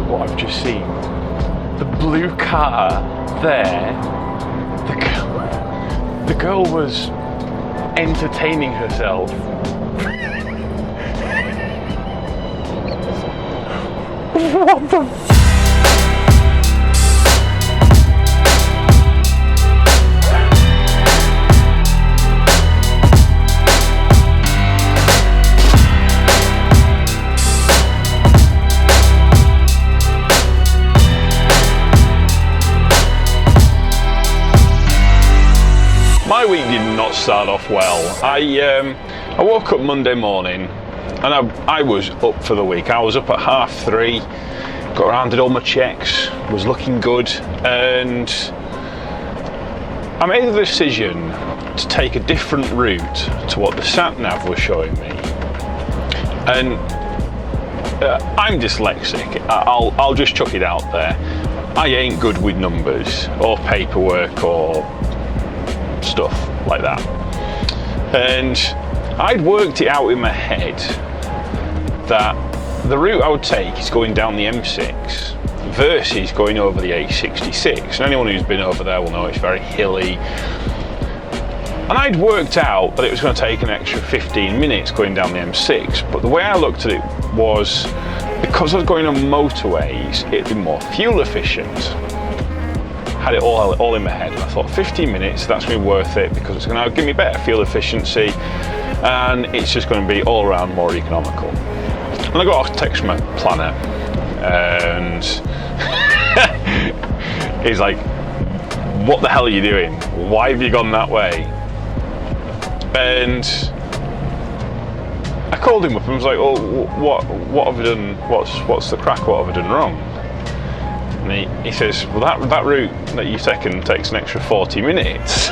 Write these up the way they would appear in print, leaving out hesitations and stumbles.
what I've just seen. The blue car there, the girl was entertaining herself. What the My week did not start off well. I woke up Monday morning and I was up for the week. I was up at 3:30, got around, did all my checks, was looking good, and I made the decision to take a different route to what the sat-nav was showing me. And I'm dyslexic, I'll just chuck it out there. I ain't good with numbers or paperwork or stuff like that, and I'd worked it out in my head that the route I would take is going down the M6 versus going over the A66, and anyone who's been over there will know it's very hilly, and I'd worked out that it was going to take an extra 15 minutes going down the M6, but the way I looked at it was, because I was going on motorways, it'd be more fuel efficient. Had it all in my head, and I thought 15 minutes, that's going to be worth it because it's going to give me better fuel efficiency and it's just going to be all around more economical. And I got a text from my planner and he's like, what the hell are you doing? Why have you gone that way? And I called him up and was like, oh, what have I done? What's the crack? What have I done wrong? And he says, well, that route that you've taken takes an extra 40 minutes.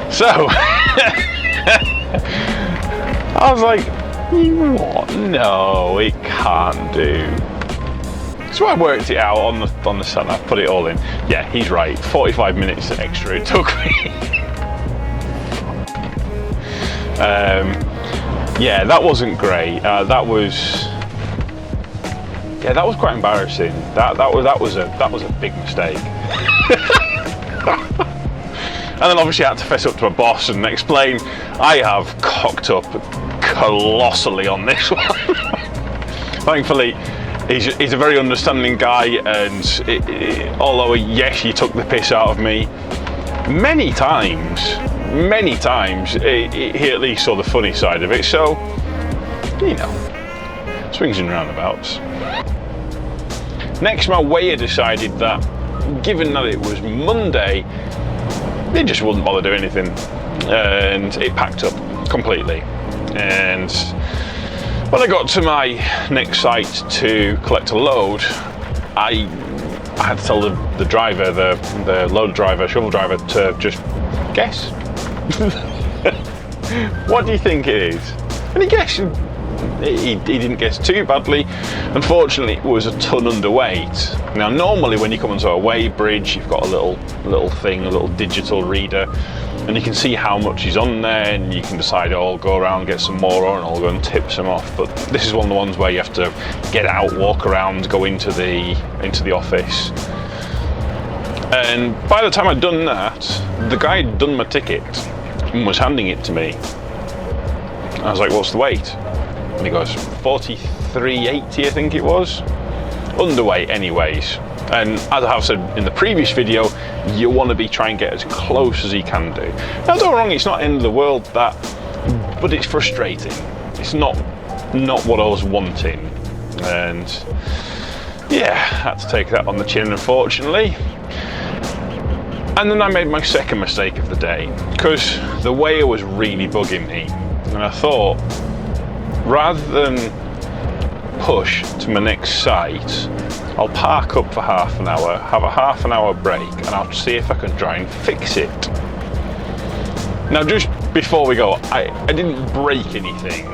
So I was like, what? No, it can't do. So I worked it out on the sat nav, put it all in. Yeah, he's right. 45 minutes extra it took me. Yeah, that wasn't great. That was quite embarrassing. That was a big mistake. And then obviously I had to fess up to my boss and explain I have cocked up colossally on this one. Thankfully, he's a very understanding guy, and although yes, he took the piss out of me many times, he at least saw the funny side of it. So, you know, swings and roundabouts. Next, my weigher decided that, given that it was Monday, they just wouldn't bother doing anything, and it packed up completely. And when I got to my next site to collect a load, I had to tell the driver, the load driver, shovel driver, to just guess. What do you think it is? And he guessed. He didn't guess too badly. Unfortunately, it was a ton underweight. Now, normally when you come onto a weigh bridge, you've got a little thing, a little digital reader, and you can see how much is on there, and you can decide, oh, I'll go around, get some more on, and I'll go and tip some off. But this is one of the ones where you have to get out, walk around, go into the office. And by the time I'd done that, the guy had done my ticket and was handing it to me. I was like, what's the weight? And he goes, 43.80, I think it was. Underweight anyways. And as I have said in the previous video, you want to try and get as close as you can do. Now, don't get me wrong, it's not the end of the world, that, but it's frustrating. It's not what I was wanting. And yeah, I had to take that on the chin, unfortunately. And then I made my second mistake of the day, because the weigher was really bugging me. And I thought, rather than push to my next site, I'll park up for half an hour, have a half an hour break, and I'll see if I can try and fix it. Now, just before we go, I didn't break anything,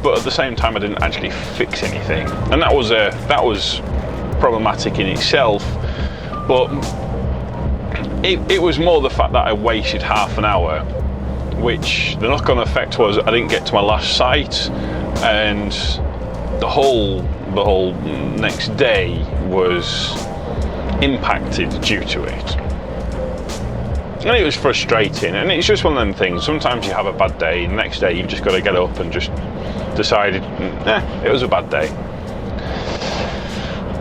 but at the same time I didn't actually fix anything, and that was problematic in itself. But it was more the fact that I wasted half an hour, which the knock-on effect was I didn't get to my last site, and the whole next day was impacted due to it. And it was frustrating, and it's just one of them things. Sometimes you have a bad day, and the next day you've just got to get up and just decide, it was a bad day.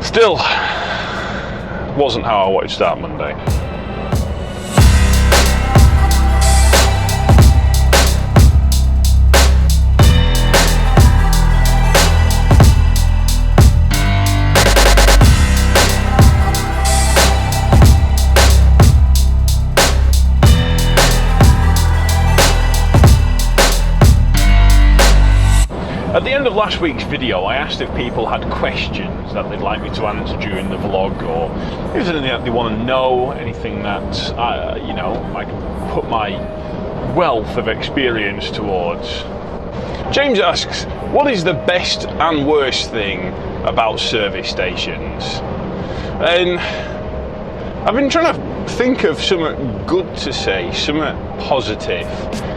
Still, wasn't how I wanted to start Monday. At the end of last week's video, I asked if people had questions that they'd like me to answer during the vlog, or if there's anything that they want to know, anything that I can put my wealth of experience towards. James asks, what is the best and worst thing about service stations? And I've been trying to think of something good to say, something positive,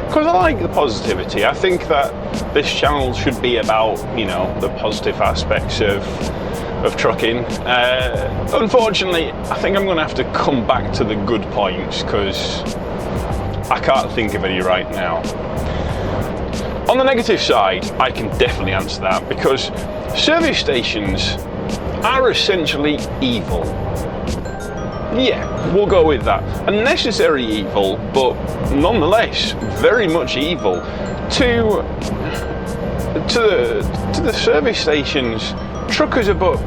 because I like the positivity. I think that this channel should be about, the positive aspects of trucking. Unfortunately, I think I'm going to have to come back to the good points, because I can't think of any right now. On the negative side, I can definitely answer that, because service stations are essentially evil. Yeah, we'll go with that. A necessary evil, but nonetheless very much evil. To the service stations, truckers are but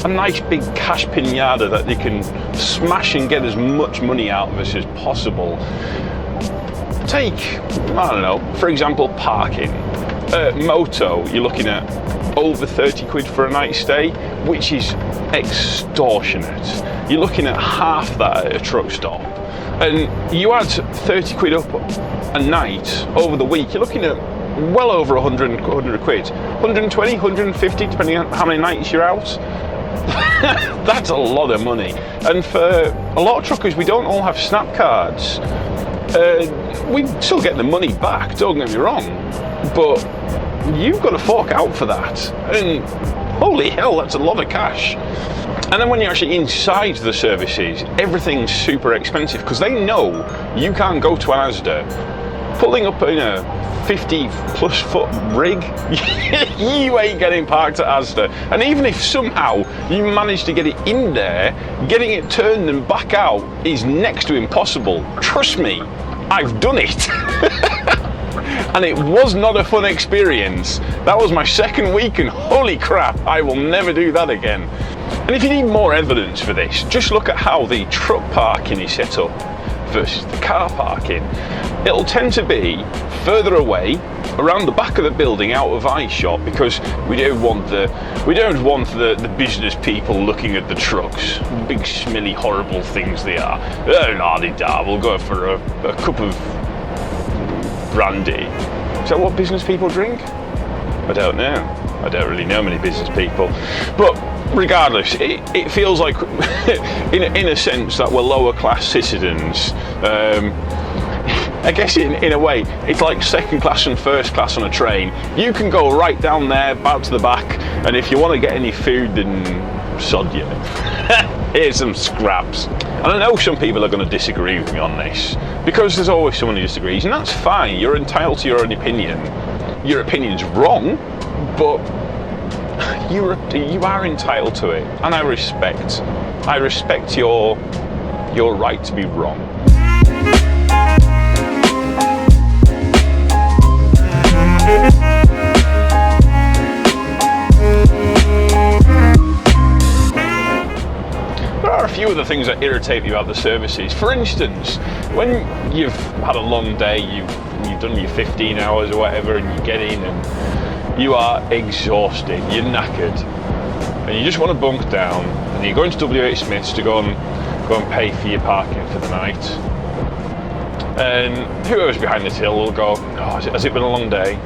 a nice big cash pinata that they can smash and get as much money out of us as possible. Take, for example, parking. Moto, you're looking at over 30 quid for a night stay, which is extortionate. You're looking at half that at a truck stop, and you add 30 quid up a night over the week, you're looking at well over 100 quid, 120, 150, depending on how many nights you're out. That's a lot of money. And for a lot of truckers, we don't all have snap cards. We still get the money back, don't get me wrong, but you've got to fork out for that, and holy hell, that's a lot of cash. And then when you're actually inside the services, everything's super expensive, because they know you can't go to an Asda pulling up in a 50 plus foot rig. You ain't getting parked at Asda. And even if somehow you manage to get it in there, getting it turned and back out is next to impossible. Trust me, I've done it. And it was not a fun experience. That was my second week, and holy crap, I will never do that again. And if you need more evidence for this, just look at how the truck parking is set up versus the car parking. It'll tend to be further away, around the back of the building, out of eyeshot, because we don't want the business people looking at the trucks. Big, smelly, horrible things they are. Oh, la-di-da, we'll go for a cup of brandy. Is that what business people drink? I don't know. I don't really know many business people. But regardless, it feels like, in a sense, that we're lower class citizens. I guess in a way, it's like second class and first class on a train. You can go right down there, out to the back, and if you want to get any food, then sod you. Here's some scraps. And I know some people are going to disagree with me on this, because there's always someone who disagrees, and that's fine. You're entitled to your own opinion. Your opinion's wrong, but you are entitled to it, and I respect your right to be wrong. There are a few other things that irritate me about the services. For instance, when you've had a long day, you've done your 15 hours or whatever, and you get in and you are exhausted, you're knackered, and you just want to bunk down, and you're going to WH Smith's to go and pay for your parking for the night. And whoever's behind the till will go, oh, has it been a long day?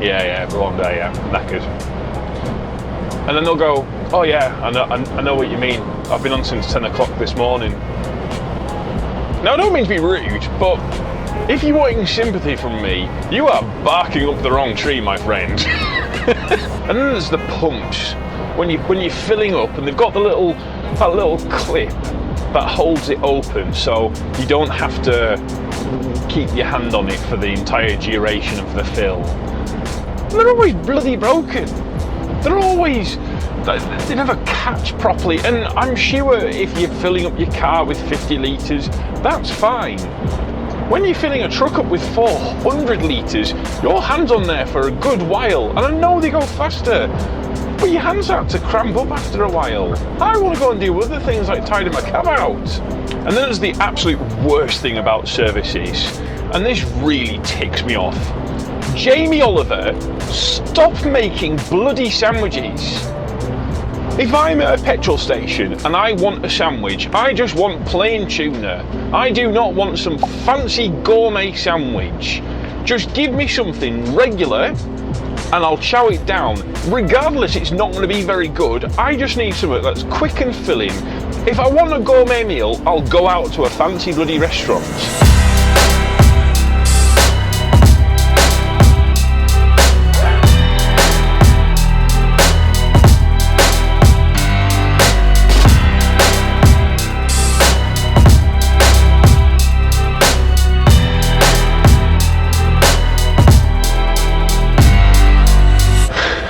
Yeah, it's a long day, yeah, knackered. And then they'll go, oh yeah, I know what you mean. I've been on since 10 o'clock this morning. Now, I don't mean to be rude, but If you're wanting sympathy from me, you are barking up the wrong tree, my friend. And then there's the pumps. When you're filling up, and they've got that little clip that holds it open, so you don't have to keep your hand on it for the entire duration of the fill. They're always bloody broken. They never catch properly, and I'm sure if you're filling up your car with 50 litres, that's fine. When you're filling a truck up with 400 litres, your hand's on there for a good while, and I know they go faster, but your hands start to cramp up after a while. I want to go and do other things like tidying my cab out. And then there's the absolute worst thing about services, and this really ticks me off. Jamie Oliver, stop making bloody sandwiches. If I'm at a petrol station and I want a sandwich, I just want plain tuna. I do not want some fancy gourmet sandwich. Just give me something regular and I'll chow it down. Regardless, it's not going to be very good. I just need something that's quick and filling. If I want a gourmet meal, I'll go out to a fancy bloody restaurant.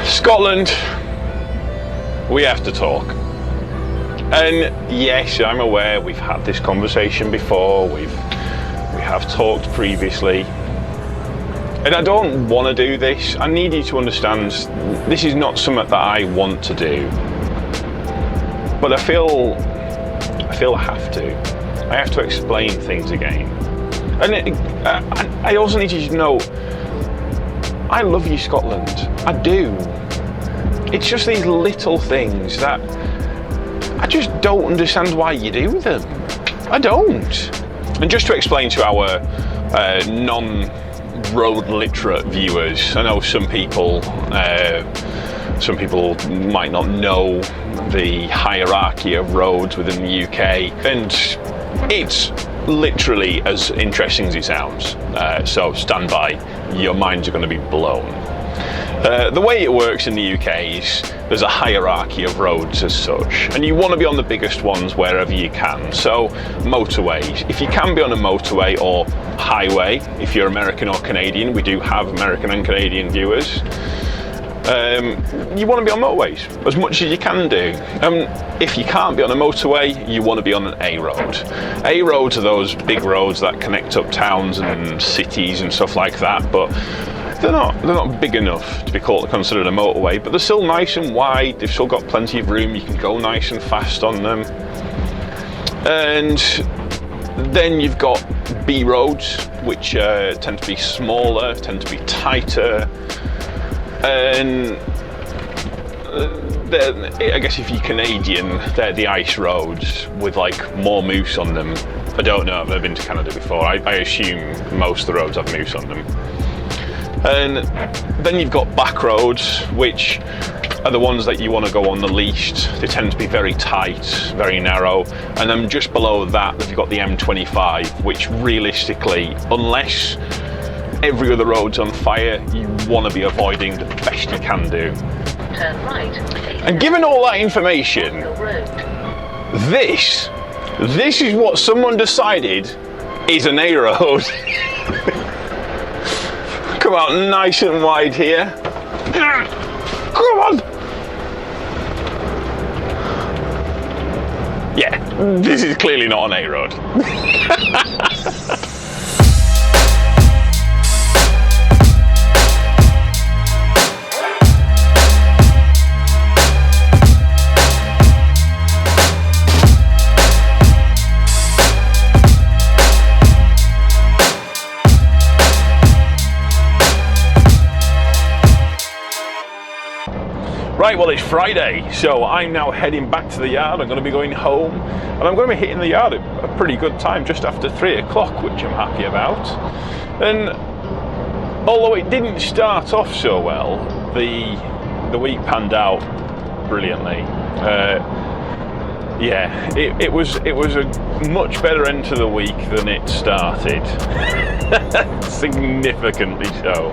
Scotland, we have to talk. And yes, I'm aware we've had this conversation before, we have talked previously, and I don't want to do this. I need you to understand this is not something that I want to do, but I feel I have to. I have to explain things again. And I also need you to know I love you, Scotland. I do. It's just these little things that I just don't understand why you do them. I don't. And just to explain to our non-road literate viewers, I know some people might not know the hierarchy of roads within the UK, and it's literally as interesting as it sounds. So stand by, your minds are going to be blown. The way it works in the UK is there's a hierarchy of roads as such, and you want to be on the biggest ones wherever you can. So motorways, if you can be on a motorway or highway, if you're American or Canadian, we do have American and Canadian viewers. You want to be on motorways as much as you can do. If you can't be on a motorway, you want to be on an A road. A roads are those big roads that connect up towns and cities and stuff like that, but they're not big enough to be considered a motorway, but they're still nice and wide. They've still got plenty of room. You can go nice and fast on them. And then you've got B roads, which tend to be smaller, tend to be tighter. And I guess if you're Canadian, they're the ice roads with like more moose on them. I don't know, I've never been to Canada before. I assume most of the roads have moose on them. And then you've got back roads, which are the ones that you want to go on the least. They tend to be very tight, very narrow. And then just below that, you've got the M25, which realistically, unless every other road's on fire, you want to be avoiding the best you can do. Turn right. And given all that information, this is what someone decided is an A road. Come out nice and wide here. Come on. Yeah, this is clearly not an A road. Right, well, it's Friday, so I'm now heading back to the yard. I'm going to be going home, and I'm going to be hitting the yard at a pretty good time, just after 3 o'clock, which I'm happy about. And although it didn't start off so well, the week panned out brilliantly. yeah, it was a much better end to the week than it started. Significantly so.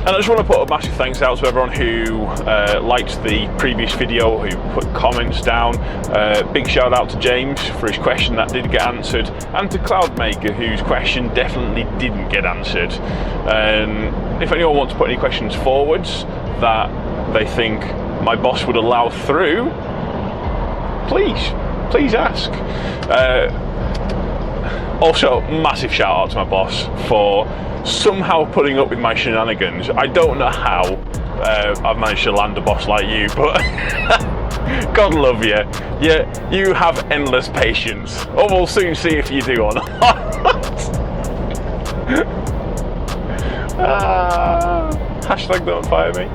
And I just want to put a massive thanks out to everyone who liked the previous video, who put comments down. Big shout out to James for his question that did get answered, and to Cloudmaker, whose question definitely didn't get answered. If anyone wants to put any questions forwards that they think my boss would allow through, please ask. Also, massive shout out to my boss for somehow putting up with my shenanigans. I don't know how I've managed to land a boss like you, but God love you. Yeah, you have endless patience. Oh, we'll soon see if you do or not. Hashtag don't fire me.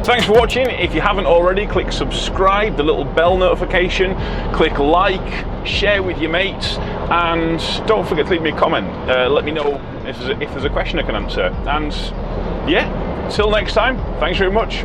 Thanks for watching. If you haven't already, click subscribe, the little bell notification, click like, share with your mates, and don't forget to leave me a comment. Let me know if there's a question I can answer. And yeah, till next time, thanks very much.